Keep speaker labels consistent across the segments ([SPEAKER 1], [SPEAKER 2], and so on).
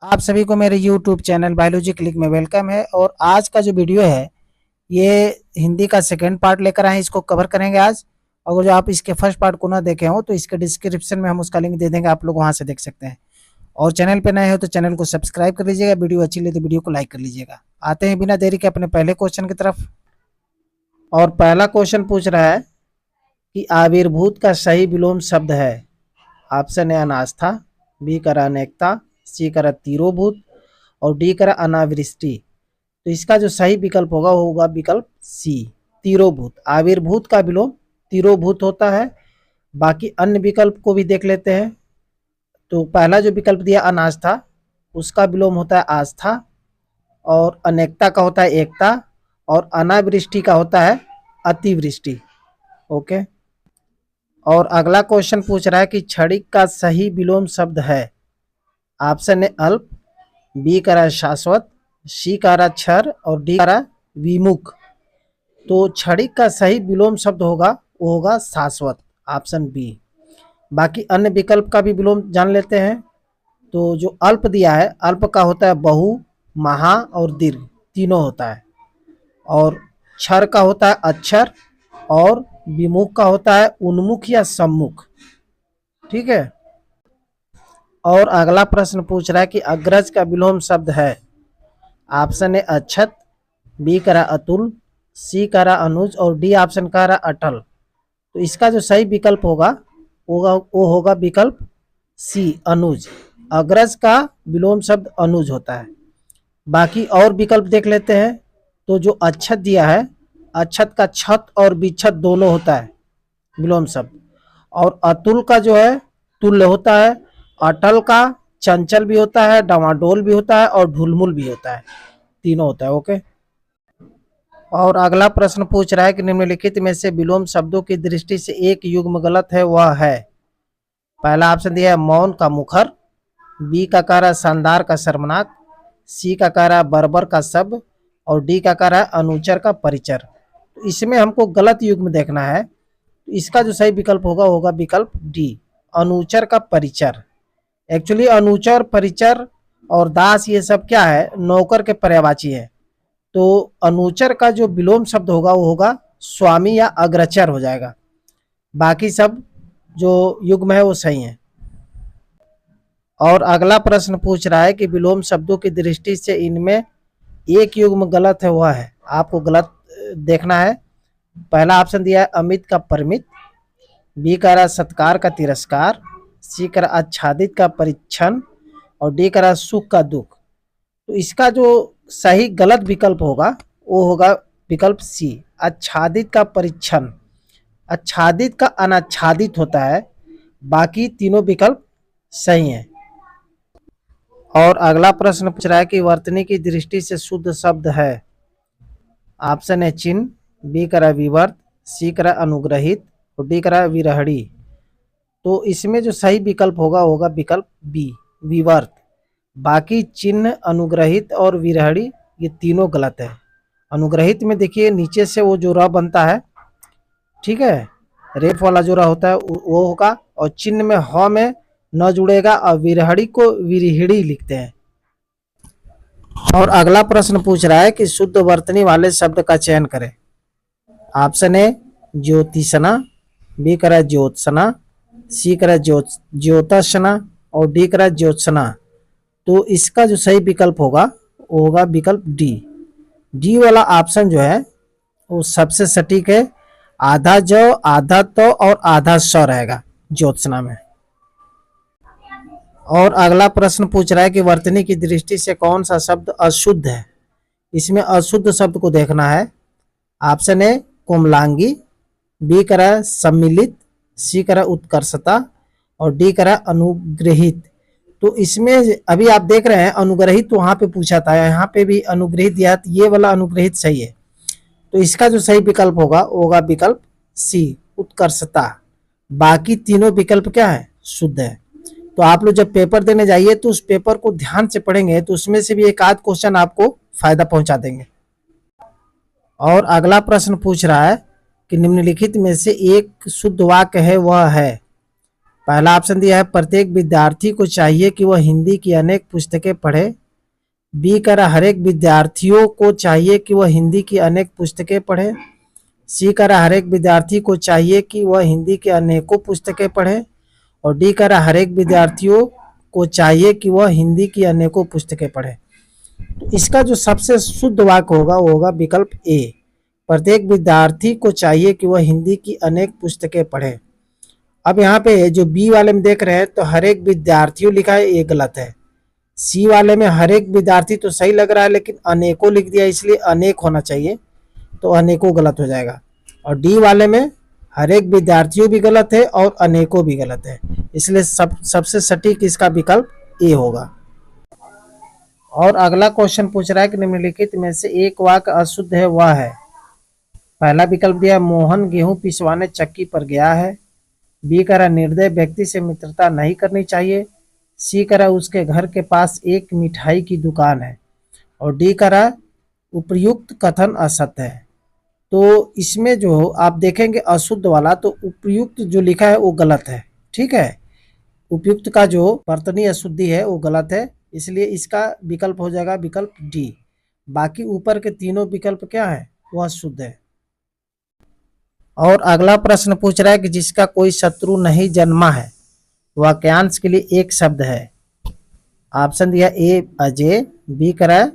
[SPEAKER 1] आप सभी को मेरे YouTube चैनल बायोलॉजी क्लिक में वेलकम है। और आज का जो वीडियो है ये हिंदी का सेकंड पार्ट लेकर आए, इसको कवर करेंगे आज। अगर जो आप इसके फर्स्ट पार्ट को ना देखे हो तो इसके डिस्क्रिप्शन में हम उसका लिंक दे देंगे, आप लोग वहां से देख सकते हैं। और चैनल पे नए हो तो चैनल को सब्सक्राइब कर लीजिएगा, वीडियो अच्छी लगे तो वीडियो को लाइक कर लीजिएगा। आते हैं बिना देरी के अपने पहले क्वेश्चन की तरफ। और पहला क्वेश्चन पूछ रहा है कि आविर्भूत का सही विलोम शब्द है। ऑप्शन है अनास्था, बी करा अनेकता, सी करा तिरोभूत और डी करा अनावृष्टि। तो इसका जो सही विकल्प होगा वो होगा विकल्प सी, तिरोभूत। आविर्भूत का विलोम तिरोभूत होता है। बाकी अन्य विकल्प को भी देख लेते हैं। तो पहला जो विकल्प दिया अनास्था, उसका विलोम होता है आस्था। और अनेकता का होता है एकता। और अनावृष्टि का होता है अतिवृष्टि। ओके। और अगला क्वेश्चन पूछ रहा है कि क्षणिक का सही विलोम शब्द है। ऑप्शन है अल्प, बी करा शाश्वत, सी करा क्षर और डी करा विमुख। तो क्षणिक का सही विलोम शब्द होगा वो होगा शाश्वत, ऑप्शन बी। बाकी अन्य विकल्प का भी विलोम जान लेते हैं। तो जो अल्प दिया है, अल्प का होता है बहु, महा और दीर्घ, तीनों होता है। और क्षर का होता है अक्षर। और विमुख का होता है उन्मुख या सम्मुख। ठीक है। और अगला प्रश्न पूछ रहा है कि अग्रज का विलोम शब्द है। ऑप्शन है अक्षत, बी करा अतुल, सी करा अनुज और डी ऑप्शन करा अटल। तो इसका जो सही विकल्प होगा वो होगा विकल्प सी, अनुज। अग्रज का विलोम शब्द अनुज होता है। बाकी और विकल्प देख लेते हैं। तो जो अक्षत दिया है, अक्षत का छत और विच्छत दोनों होता है विलोम शब्द। और अतुल का जो है तुल्य होता है। अटल का चंचल भी होता है, डामाडोल भी होता है और ढुलमुल भी होता है, तीनों होता है। ओके। और अगला प्रश्न पूछ रहा है कि निम्नलिखित में से विलोम शब्दों की दृष्टि से एक युग्म गलत है, वह है। पहला ऑप्शन दिया है मौन का मुखर, बी का कारा शानदार का शर्मनाक, सी का कारा बर्बर का शब्द और डी का कारा अनुचर का परिचर। तो इसमें हमको गलत युग्म देखना है। तो इसका जो सही विकल्प होगा विकल्प डी, अनुचर का परिचर। एक्चुअली अनुचर, परिचर और दास ये सब क्या है, नौकर के पर्यायवाची है। तो अनुचर का जो विलोम शब्द होगा वो होगा स्वामी या अग्रचर हो जाएगा। बाकी सब जो युग्म है वो सही है। और अगला प्रश्न पूछ रहा है कि विलोम शब्दों की दृष्टि से इनमें एक युग्म गलत है, वह है। आपको गलत देखना है। पहला ऑप्शन दिया है अमित का परिमित, बी का रहा सत्कार का तिरस्कार, सी का रहा आच्छादित का परिच्छन और डी का रहा सुख का दुख। तो इसका जो सही गलत विकल्प होगा वो होगा विकल्प सी, आच्छादित का परिच्छन। आच्छादित का अनाच्छादित होता है। बाकी तीनों विकल्प सही हैं। और अगला प्रश्न पूछ रहा है कि वर्तनी की दृष्टि से शुद्ध शब्द है। ऑप्शन है चिन्ह, बी करा विवर्त, सी करा अनुग्रहित और डी करा विरहड़ी। तो इसमें जो सही विकल्प होगा विकल्प बी, विवर्त। बाकी चिन्ह, अनुग्रहित और विरहड़ी ये तीनों गलत है। अनुग्रहित में देखिए नीचे से वो जो र बनता है, ठीक है, रेफ वाला जो र होता है वो होगा। और चिन्ह में ह में न जुड़ेगा और विरहड़ी को विरहिड़ी लिखते हैं। और अगला प्रश्न पूछ रहा है कि शुद्ध वर्तनी वाले शब्द का चयन करें। ऑप्शन है ज्योतिषना, बी करा ज्योत्सना, सी करा ज्योतषना और डी करा ज्योत्सना। तो इसका जो सही विकल्प होगा वो होगा विकल्प डी। डी वाला ऑप्शन जो है वो सबसे सटीक है। आधा ज, आधा तो और आधा स रहेगा ज्योत्सना में। और अगला प्रश्न पूछ रहा है कि वर्तनी की दृष्टि से कौन सा शब्द अशुद्ध है। इसमें अशुद्ध शब्द को देखना है। ऑप्शन है कोमलांगी, बी करा सम्मिलित, सी करा उत्कर्षता और डी करा अनुग्रहित। तो इसमें अभी आप देख रहे हैं अनुग्रहित तो वहां पे पूछा था, यहाँ पे भी अनुग्रहित दिया, ये वाला अनुग्रहित सही है। तो इसका जो सही विकल्प होगा विकल्प सी, उत्कर्षता। बाकी तीनों विकल्प क्या है, शुद्ध है। तो आप लोग जब पेपर देने जाइए तो उस पेपर को ध्यान से पढ़ेंगे तो उसमें से भी एक आध क्वेश्चन आपको फायदा पहुंचा देंगे। और अगला प्रश्न पूछ रहा है कि निम्नलिखित में से एक शुद्ध वाक्य है, वह है। पहला ऑप्शन दिया है प्रत्येक विद्यार्थी को चाहिए कि वह हिंदी की अनेक पुस्तकें पढ़े। बी कह रहा हर एक विद्यार्थियों को चाहिए कि वह हिंदी की अनेक पुस्तकें पढ़े। सी कह रहा हर एक विद्यार्थी को चाहिए कि वह हिंदी की अनेकों पुस्तकें पढ़े। और डी कह रहा हर एक विद्यार्थियों को चाहिए कि वह हिंदी की अनेकों पुस्तकें पढ़े। तो इसका जो सबसे शुद्ध वाक्य होगा वो होगा विकल्प ए, प्रत्येक विद्यार्थी को चाहिए कि वह हिंदी की अनेक पुस्तकें पढ़े। अब यहाँ पे जो बी वाले में देख रहे हैं तो हर एक विद्यार्थियों लिखा है, ये गलत है। सी वाले में हर एक विद्यार्थी तो सही लग रहा है लेकिन अनेकों लिख दिया, इसलिए अनेक होना चाहिए, तो अनेकों गलत हो जाएगा। और डी वाले में हर एक विद्यार्थियों भी गलत है और अनेकों भी गलत है, इसलिए सबसे सटीक इसका विकल्प ए होगा। और अगला क्वेश्चन पूछ रहा है कि निम्नलिखित में से एक वाक्य अशुद्ध है वह है। पहला विकल्प दिया मोहन गेहूं पिसवाने चक्की पर गया है। बी कह रहा निर्दय व्यक्ति से मित्रता नहीं करनी चाहिए। सी कह रहा उसके घर के पास एक मिठाई की दुकान है। और डी कह रहा उपयुक्त कथन असत्य है। तो इसमें जो आप देखेंगे अशुद्ध वाला, तो उपयुक्त जो लिखा है वो गलत है, ठीक है। उपयुक्त का जो वर्तनी अशुद्धि है वो गलत है, इसलिए इसका विकल्प हो जाएगा विकल्प डी। बाकी ऊपर के तीनों विकल्प क्या है, वह शुद्ध है। और अगला प्रश्न पूछ रहा है कि जिसका कोई शत्रु नहीं जन्मा है, वाक्यांश के लिए एक शब्द है। ऑप्शन दिया ए अजय, बी करा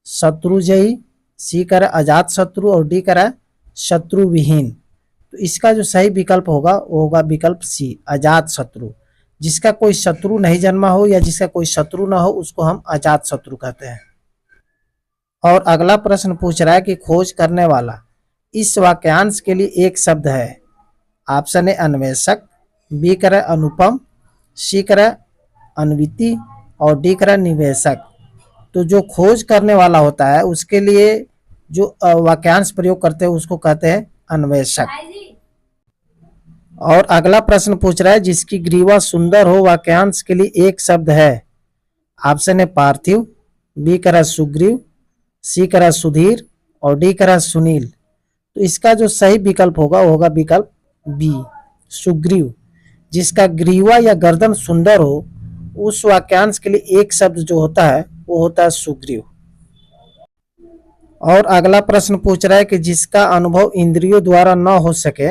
[SPEAKER 1] शत्रुजयी, सी करा अजात शत्रु और डी करा शत्रु विहीन। तो इसका जो सही विकल्प होगा वो होगा विकल्प सी अजात शत्रु। जिसका कोई शत्रु नहीं जन्मा हो या जिसका कोई शत्रु ना हो उसको हम अजात शत्रु कहते हैं। और अगला प्रश्न पूछ रहा है कि खोज करने वाला इस वाक्यांश के लिए एक शब्द है। ऑप्शन ए अन्वेषक, बी करे अनुपम, सी करे अन्विति और डी करे निवेशक। तो जो खोज करने वाला होता है उसके लिए जो वाक्यांश प्रयोग करते हैं उसको कहते हैं अन्वेषक। और अगला प्रश्न पूछ रहा है जिसकी ग्रीवा सुंदर हो वाक्यांश के लिए एक शब्द है। ऑप्शन ए पार्थिव, बी करा सुग्रीव, सी करा सुधीर और डी करा सुनील। तो इसका जो सही विकल्प होगा वो होगा विकल्प बी सुग्रीव। जिसका ग्रीवा या गर्दन सुंदर हो उस वाक्यांश के लिए एक शब्द जो होता है वो होता है सुग्रीव। और अगला प्रश्न पूछ रहा है कि जिसका अनुभव इंद्रियों द्वारा न हो सके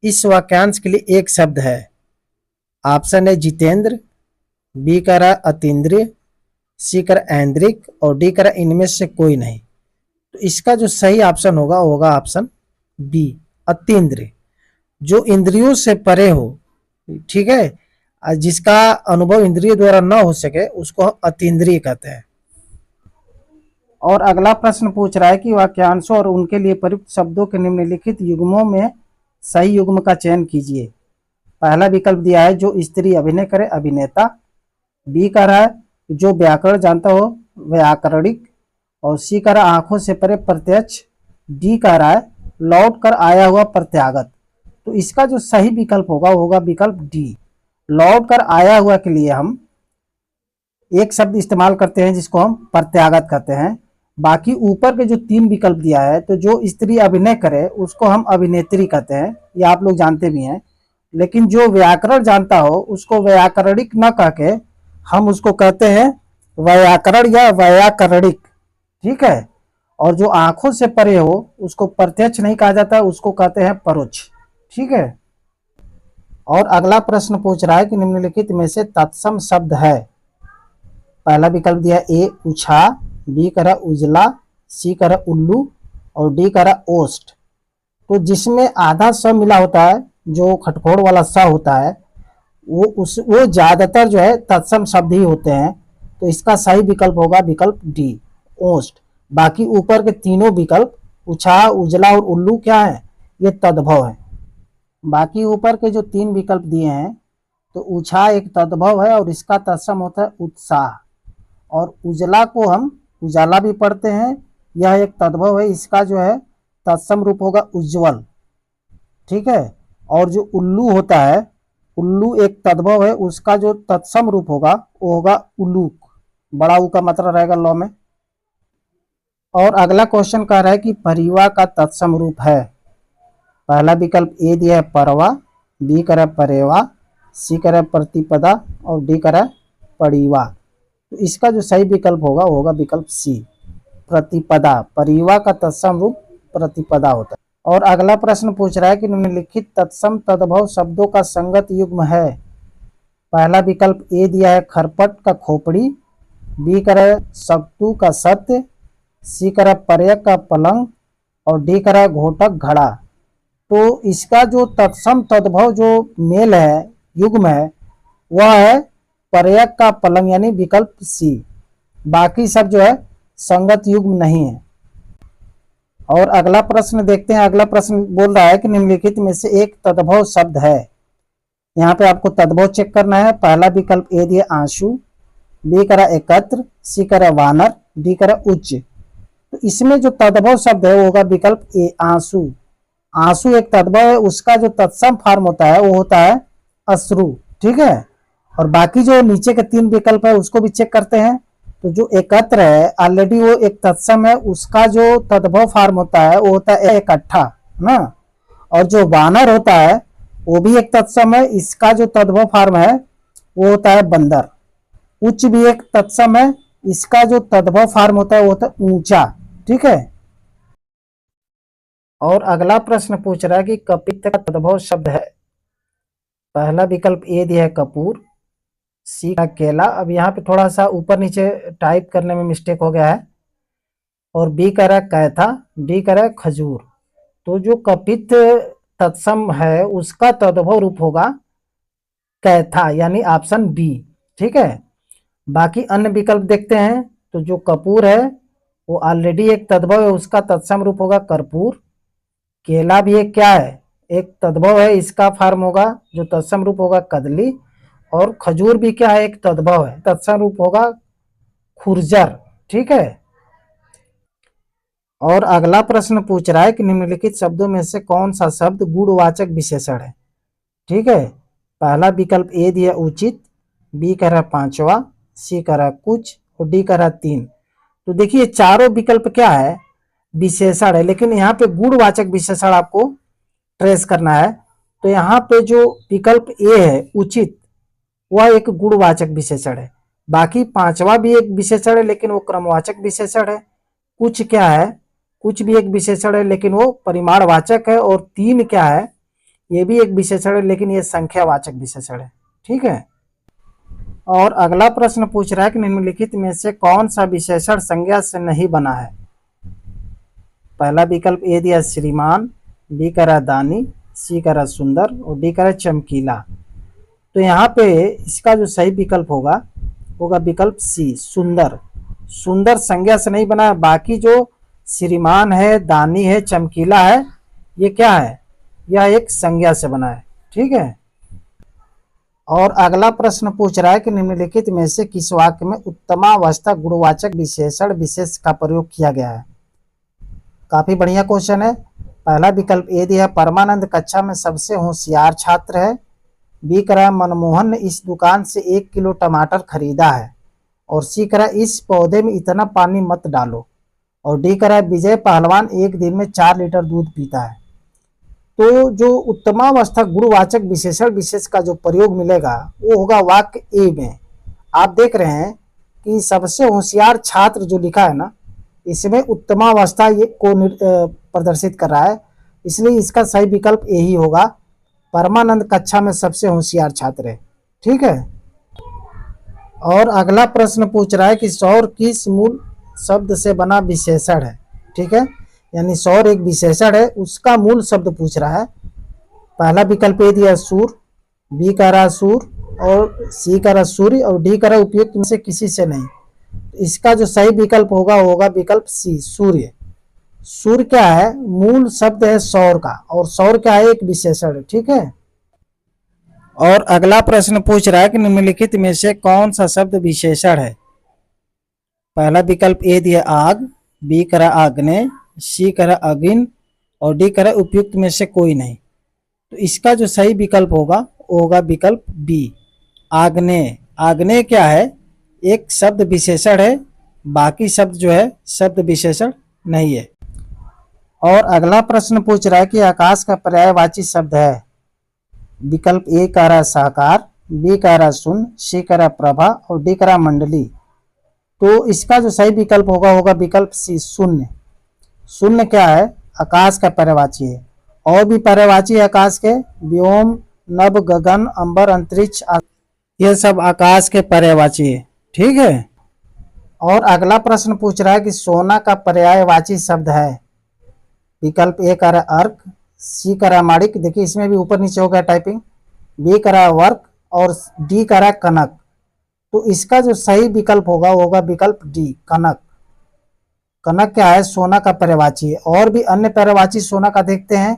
[SPEAKER 1] इस वाक्यांश के लिए एक शब्द है। ऑप्शन है जितेंद्र, बी करा अतीन्द्रिय, सी करा ऐन्द्रिक और डी करा इनमें से कोई नहीं। तो इसका जो सही ऑप्शन होगा वो होगा ऑप्शन बी अतीन्द्रिय, जो इंद्रियों से परे हो, ठीक है। जिसका अनुभव इंद्रियों द्वारा न हो सके उसको हम अतीन्द्रिय कहते हैं। और अगला प्रश्न पूछ रहा है कि वाक्यांशों और उनके लिए प्रयुक्त शब्दों के निम्नलिखित युग्मों में सही युग्म का चयन कीजिए। पहला विकल्प दिया है जो स्त्री अभिनय करे अभिनेता, बी कह रहा है जो व्याकरण जानता हो व्याकरणिक और सी कह रहा आंखों से परे प्रत्यक्ष, डी कह रहा है लौट कर आया हुआ प्रत्यागत। तो इसका जो सही विकल्प होगा वो होगा विकल्प डी लौट कर आया हुआ के लिए हम एक शब्द इस्तेमाल करते हैं जिसको हम प्रत्यागत कहते हैं। बाकी ऊपर के जो तीन विकल्प दिया है तो जो स्त्री अभिनय करे उसको हम अभिनेत्री कहते हैं, ये आप लोग जानते भी हैं। लेकिन जो व्याकरण जानता हो उसको व्याकरणिक न कह के हम उसको कहते हैं व्याकरण या व्याकरणिक, ठीक है। और जो आंखों से परे हो उसको प्रत्यक्ष नहीं कहा जाता, उसको कहते हैं परोक्ष, ठीक है। और अगला प्रश्न पूछ रहा है कि निम्नलिखित में से तत्सम शब्द है। पहला विकल्प दिया ए उछा, बी करा उजला, सी करा उल्लू और डी करा ओस्ट। तो जिसमें आधा स मिला होता है जो खटखोड़ वाला स होता है वो ज्यादातर जो है तत्सम शब्द ही होते हैं। तो इसका सही विकल्प होगा विकल्प डी ओस्ट। बाकी ऊपर के तीनों विकल्प उछा, उजला और उल्लू क्या है, ये तद्भव है। बाकी ऊपर के जो तीन विकल्प दिए हैं तो उछा एक तद्भव है और इसका तत्सम होता है उत्साह। और उजला को हम उजाला भी पढ़ते हैं, यह एक तद्भव है, इसका जो है तत्सम रूप होगा उज्जवल, ठीक है। और जो उल्लू होता है, उल्लू एक तद्भव है, उसका जो तत्सम रूप होगा वो होगा उलूक, बड़ा ऊ का मात्रा रहेगा लौ में। और अगला क्वेश्चन कह रहा है कि परिवा का तत्सम रूप है। पहला विकल्प ए दिया है परवा, बी कह रहा है परेवा, सी कह रहा है प्रतिपदा और डी कह रहा है परिवा। तो इसका जो सही विकल्प होगा वो होगा विकल्प सी, प्रतिपदा। परिवा का तत्सम रूप प्रतिपदा होता है। और अगला प्रश्न पूछ रहा है कि निम्नलिखित तत्सम तद्भव शब्दों का संगत युग्म है। पहला विकल्प ए दिया है खरपट का खोपड़ी, बी कह रहा है सत्तू का सत्य, सी कह रहा है पर्यक का पलंग और डी कह रहा है घोटक घड़ा। तो इसका जो तत्सम तद्भव जो मेल है, युग्म है, वह है पर्यक का पलंग यानी विकल्प सी। बाकी सब जो है संगत युग्म नहीं है। और अगला प्रश्न देखते हैं। अगला प्रश्न बोल रहा है कि निम्नलिखित में से एक तद्भव शब्द है। यहाँ पे आपको तद्भव चेक करना है। पहला विकल्प ए दिया आंसू, बी करा एकत्र, सी करा वानर, डी करा उच्च। तो इसमें जो तद्भव शब्द है वो होगा विकल्प ए आंसू। आंसू एक तद्भव है, उसका जो तत्सम फॉर्म होता है वो होता है अश्रु। ठीक है। और बाकी जो नीचे के 3 विकल्प है उसको भी चेक करते हैं। तो जो एकत्र है ऑलरेडी वो एक तत्सम है, उसका जो तद्भव फॉर्म होता है वो होता है इकट्ठा ना। और जो वानर होता है वो भी एक तत्सम है, इसका जो तद्भव फॉर्म है वो होता है बंदर। उच्च भी एक तत्सम है, इसका जो तद्भव फॉर्म होता है वो होता है ऊंचा। ठीक है। और अगला प्रश्न पूछ रहा है कि कपित्त का तद्भव शब्द है। पहला विकल्प ए दिया है कपूर, सी का केला। अब यहाँ पे थोड़ा सा ऊपर नीचे टाइप करने में मिस्टेक हो गया है। और बी कह रहा है कैथा, डी कह रहा है खजूर। तो जो कपित्त तत्सम है उसका तद्भव रूप होगा कैथा यानी ऑप्शन बी। ठीक है। बाकी अन्य विकल्प देखते हैं। तो जो कपूर है वो ऑलरेडी एक तद्भव है, उसका तत्सम रूप होगा कर्पूर। केला भी एक क्या है, एक तद्भव है, इसका फॉर्म होगा जो तत्सम रूप होगा कदली। और खजूर भी क्या है, एक तद्भव है, तत्सम रूप होगा खुरजर। ठीक है। और अगला प्रश्न पूछ रहा है कि निम्नलिखित शब्दों में से कौन सा शब्द गुणवाचक विशेषण है। ठीक है। पहला विकल्प ए दिया उचित, बी कह रहा पांचवा, सी कह रहा कुछ और डी कह रहा 3। तो देखिए चारों विकल्प क्या है, विशेषण है, लेकिन यहाँ पे गुणवाचक विशेषण आपको ट्रेस करना है। तो यहाँ पे जो विकल्प ए है उचित, वह एक गुणवाचक विशेषण है। बाकी पांचवा भी एक विशेषण है लेकिन वो क्रमवाचक विशेषण है। कुछ क्या है, कुछ भी एक विशेषण है लेकिन वो परिमाणवाचक है। और 3 क्या है, ये भी एक विशेषण है लेकिन ये संख्यावाचक विशेषण है। ठीक है। और अगला प्रश्न पूछ रहा है कि निम्नलिखित में से कौन सा विशेषण संज्ञा से नहीं बना है। पहला विकल्प ए दिया श्रीमान, बी कह रहा दानी, सी कह रहा सुंदर और डी कह रहा चमकीला। तो यहाँ पे इसका जो सही विकल्प होगा विकल्प सी सुंदर। सुंदर संज्ञा से नहीं बना है। बाकी जो श्रीमान है, दानी है, चमकीला है, ये क्या है, यह एक संज्ञा से बना है। ठीक है। और अगला प्रश्न पूछ रहा है कि निम्नलिखित में से किस वाक्य में उत्तमावस्था गुणवाचक विशेषण विशेष का प्रयोग किया गया है। काफी बढ़िया क्वेश्चन है। पहला विकल्प ए दिया परमानंद कक्षा में सबसे होशियार छात्र है, बी कह रहा है मनमोहन ने इस दुकान से 1 किलो टमाटर खरीदा है और सी कह रहा है इस पौधे में इतना पानी मत डालो और डी कह रहा है विजय पहलवान एक दिन में 4 लीटर दूध पीता है। तो जो उत्तमावस्था गुणवाचक विशेषण विशेष का जो प्रयोग मिलेगा वो होगा वाक्य ए में। आप देख रहे हैं कि सबसे होशियार छात्र जो लिखा है ना, इसमें उत्तमावस्था ये को प्रदर्शित कर रहा है, इसलिए इसका सही विकल्प यही होगा, परमानंद कक्षा में सबसे होशियार छात्र है। ठीक है। और अगला प्रश्न पूछ रहा है कि सौर किस मूल शब्द से बना विशेषण है। ठीक है। यानी सौर एक विशेषण है, उसका मूल शब्द पूछ रहा है। पहला विकल्प ए दिया सूर, बी कह रहा सूर और सी कह रहा सूर्य और डी कह रहा उपयुक्त में से किसी से नहीं। इसका जो सही विकल्प होगा विकल्प सी सूर्य। सूर्य क्या है, मूल शब्द है सौर का और सौर क्या है, एक विशेषण है। ठीक है। और अगला प्रश्न पूछ रहा है कि निम्नलिखित में से कौन सा शब्द विशेषण है। पहला विकल्प ए दिया आग, बी करा आग्नेय, सी करा अगिन और डी करा उपयुक्त में से कोई नहीं। तो इसका जो सही विकल्प होगा विकल्प बी आग्नेय। आग्नेय क्या है, एक शब्द विशेषण है, बाकी शब्द जो है शब्द विशेषण नहीं है। और अगला प्रश्न पूछ रहा है कि आकाश का पर्यायवाची शब्द है। विकल्प ए कह रहा है सहकार, बी कह रहा है शून्य, सी कह रहा है प्रभा और डी कह रहा है मंडली। तो इसका जो सही विकल्प होगा होगा विकल्प सी शून्य। शून्य क्या है? आकाश का पर्यायवाची है। और भी पर्यायवाची है आकाश के, व्योम, नभ, गगन, अंबर, अंतरिक्ष, ये सब आकाश के पर्यायवाची है। ठीक है। और अगला प्रश्न पूछ रहा है कि सोना का पर्यायवाची शब्द है। विकल्प ए कह रहा है अर्क, सी कह रहा है माणिक, देखिए इसमें भी ऊपर नीचे हो गया टाइपिंग, बी कह रहा है वर्क और डी कह रहा है कनक। तो इसका जो सही विकल्प होगा वो होगा विकल्प डी कनक। कनक क्या है? सोना का पर्यायवाची है। और भी अन्य पर्यायवाची सोना का देखते हैं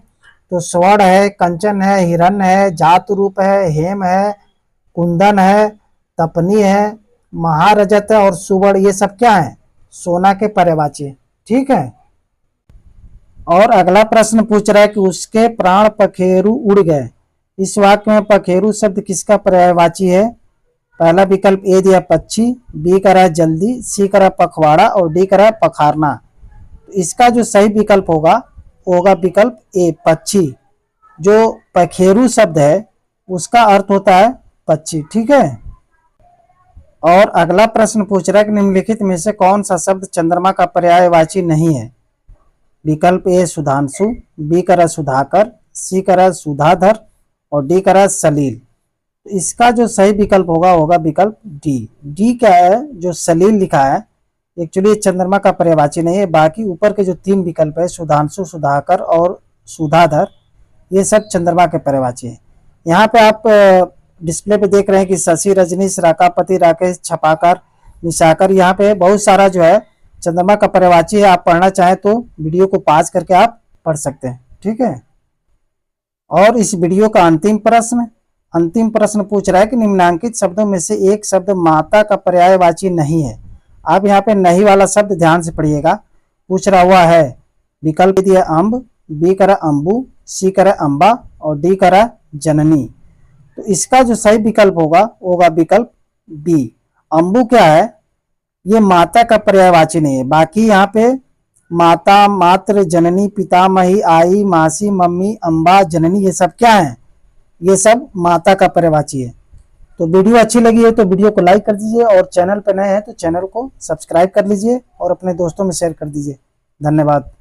[SPEAKER 1] तो स्वर्ण है, कंचन है, हिरण्य है, जात रूप है, हेम है, कुंदन है, तपनी है, महारजत है और सुवर्ण, ये सब क्या है? सोना के पर्यायवाची। ठीक है। और अगला प्रश्न पूछ रहा है कि उसके प्राण पखेरु उड़ गए। इस वाक्य में पखेरु शब्द किसका पर्यायवाची है? पहला विकल्प ए दिया पक्षी, बी कह रहा है जल्दी, सी कह रहा है पखवाड़ा और डी कह रहा है पखारना। तो इसका जो सही विकल्प होगा वो होगा विकल्प ए पक्षी। जो पखेरु शब्द है उसका अर्थ होता है पक्षी। ठीक है। और अगला प्रश्न पूछ रहा है कि निम्नलिखित में से कौन सा शब्द चंद्रमा का पर्यायवाची नहीं है? विकल्प ए सुधांशु, बी कह रहा है सुधाकर, सी कह रहा है सुधाधर और डी कह रहा है सलील। इसका जो सही विकल्प होगा होगा विकल्प डी। डी क्या है? जो सलील लिखा है एक्चुअली चंद्रमा का पर्यायवाची नहीं है। बाकी ऊपर के जो तीन विकल्प है सुधांशु, सुधाकर और सुधाधर, ये सब चंद्रमा के पर्यायवाची है। यहाँ पे आप डिस्प्ले पे देख रहे हैं कि शशि, रजनीश, राकापति, राकेश, छपाकर, निशाकर, यहाँ पे बहुत सारा जो है चंद्रमा का पर्यायवाची है। आप पढ़ना चाहें तो वीडियो को पॉज करके आप पढ़ सकते हैं। ठीक है। और इस वीडियो का अंतिम प्रश्न पूछ रहा है कि निम्नांकित शब्दों में से एक शब्द माता का पर्यायवाची नहीं है। आप यहाँ पे नहीं वाला शब्द ध्यान से पढ़िएगा। पूछ रहा हुआ है विकल्प दिया अम्ब, बी करा अम्बू, सी करा अम्बा और डी करा जननी। तो इसका जो सही विकल्प होगा विकल्प बी अम्बू। क्या है? ये माता का पर्यायवाची नहीं है। बाकी यहाँ पे माता, मात्र, जननी, पितामही, आई, मासी, मम्मी, अम्बा, जननी, ये सब क्या है? ये सब माता का पर्यायवाची है। तो वीडियो अच्छी लगी है तो वीडियो को लाइक कर दीजिए और चैनल पर नए हैं तो चैनल को सब्सक्राइब कर लीजिए और अपने दोस्तों में शेयर कर दीजिए। धन्यवाद।